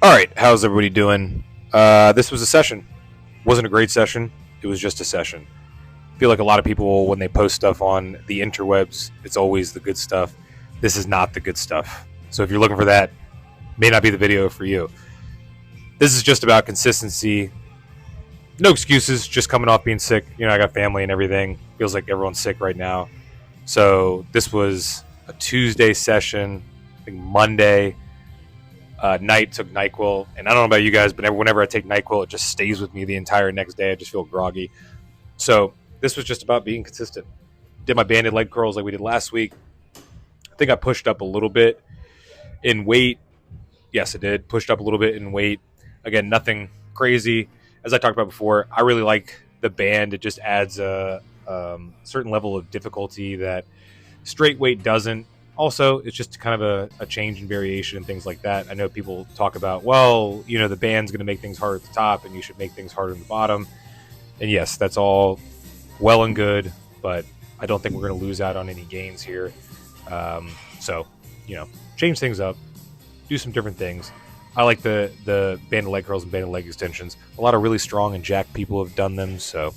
All right, how's everybody doing? This was a session. Wasn't a great session. It was just a session. I feel like a lot of people, when they post stuff on the interwebs, it's always the good stuff. This is not the good stuff. So if you're looking for that, may not be the video for you. This is just about consistency. No excuses, just coming off being sick. You know, I got family and everything. Feels like everyone's sick right now. So this was a Tuesday session. I think Monday night took NyQuil. And I don't know about you guys, but whenever I take NyQuil, it just stays with me the entire next day. I just feel groggy. So this was just about being consistent. Did my banded leg curls like we did last week. I think I pushed up a little bit in weight. Yes, I did. Pushed up a little bit in weight. Again, nothing crazy. As I talked about before, I really like the band. It just adds a certain level of difficulty that straight weight doesn't. Also, it's just kind of a change in variation and things like that. I know people talk about, well, you know, the band's going to make things harder at the top and you should make things harder in the bottom. And yes, that's all well and good, but I don't think we're going to lose out on any gains here. So, you know, change things up, do some different things. I like the banded leg curls and banded leg extensions. A lot of really strong and jacked people have done them. So,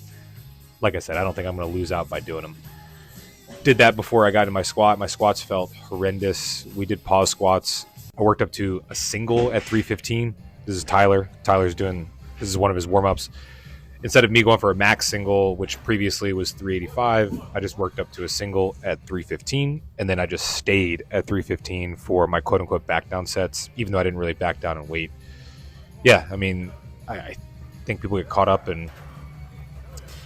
like I said, I don't think I'm going to lose out by doing them. Did that before I got into my squat. My squats felt horrendous. We did pause squats. I worked up to a single at 315. This is Tyler. This is one of his warm-ups. Instead of me going for a max single, which previously was 385, I just worked up to a single at 315, and then I just stayed at 315 for my quote-unquote back-down sets, even though I didn't really back down in weight. Yeah, I mean, I think people get caught up and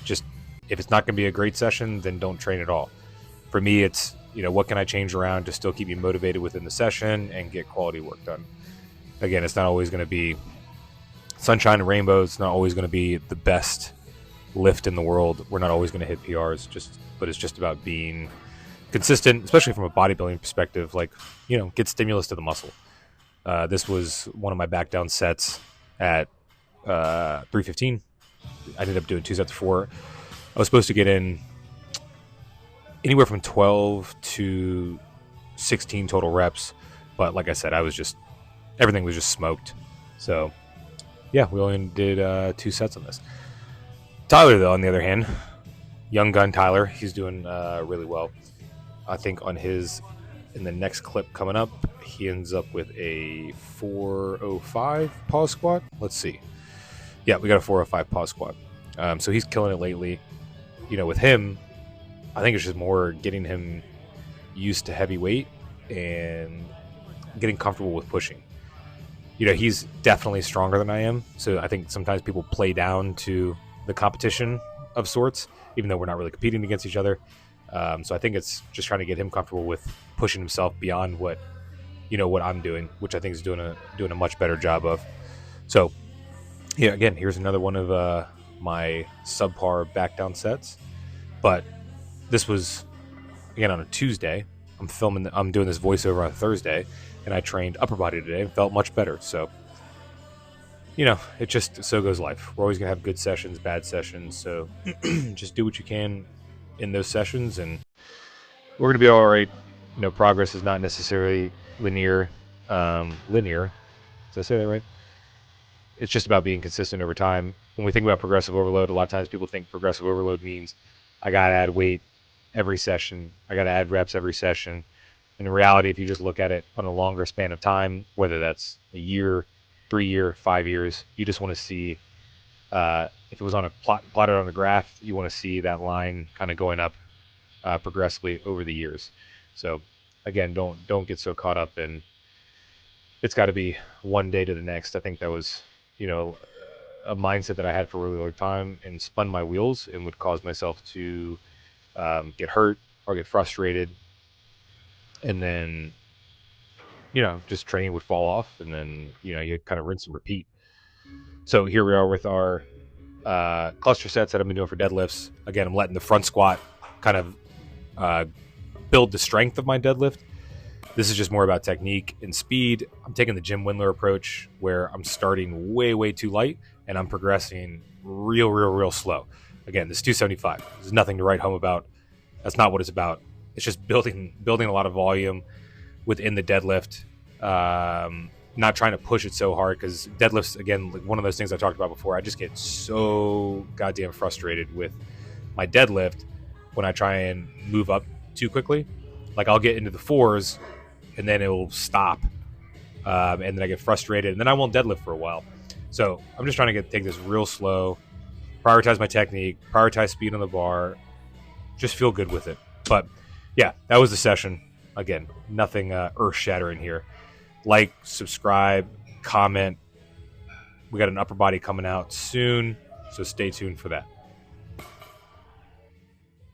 just, if it's not going to be a great session, then don't train at all. For me, it's, you know, what can I change around to still keep me motivated within the session and get quality work done? Again, it's not always going to be sunshine and rainbows. It's not always going to be the best lift in the world. We're not always going to hit PRs, but it's just about being consistent, especially from a bodybuilding perspective. Like, you know, get stimulus to the muscle. This was one of my back down sets at 315. I ended up doing 2 sets of 4. I was supposed to get in anywhere from 12 to 16 total reps, but like I said, everything was just smoked. So yeah, we only did 2 sets on this. Tyler, though, on the other hand, young gun Tyler, he's doing really well. I think in the next clip coming up, he ends up with a 405 pause squat. Let's see. Yeah, we got a 405 pause squat. So he's killing it lately. You know, with him, I think it's just more getting him used to heavy weight and getting comfortable with pushing. You know, he's definitely stronger than I am. So I think sometimes people play down to the competition of sorts, even though we're not really competing against each other. So I think it's just trying to get him comfortable with pushing himself beyond what I'm doing, which I think is doing a much better job of. So yeah, again, here's another one of my subpar back down sets. But this was, again, on a Tuesday. I'm doing this voiceover on a Thursday, and I trained upper body today and felt much better. So, you know, it just, so goes life. We're always going to have good sessions, bad sessions. So just do what you can in those sessions, and we're going to be all right. You know, progress is not necessarily linear. Did I say that right? It's just about being consistent over time. When we think about progressive overload, a lot of times people think progressive overload means I got to add weight every session. I got to add reps every session. And in reality, if you just look at it on a longer span of time, whether that's a year, 3 year, 5 years, you just want to see, if it was on a plotted on a graph, you want to see that line kind of going up progressively over the years. So again, don't get so caught up in it's got to be one day to the next. I think that was, you know, a mindset that I had for a really long time and spun my wheels and would cause myself to get hurt or get frustrated. And then, you know, just training would fall off, and then, you know, you kind of rinse and repeat. So here we are with our cluster sets that I've been doing for deadlifts. Again, I'm letting the front squat kind of build the strength of my deadlift. This is just more about technique and speed. I'm taking the Jim Wendler approach where I'm starting way, way too light and I'm progressing real slow. Again, this is 275. There's nothing to write home about. That's not what it's about. It's just building a lot of volume within the deadlift not trying to push it so hard, because deadlifts, again, like one of those things I talked about before, I just get so goddamn frustrated with my deadlift when I try and move up too quickly. Like I'll get into the fours and then it will stop, and then I get frustrated and then I won't deadlift for a while. So I'm just trying to take this real slow, prioritize my technique, prioritize speed on the bar, just feel good with it. But yeah, that was the session. Again, nothing earth-shattering here. Like, subscribe, comment. We got an upper body coming out soon, so stay tuned for that.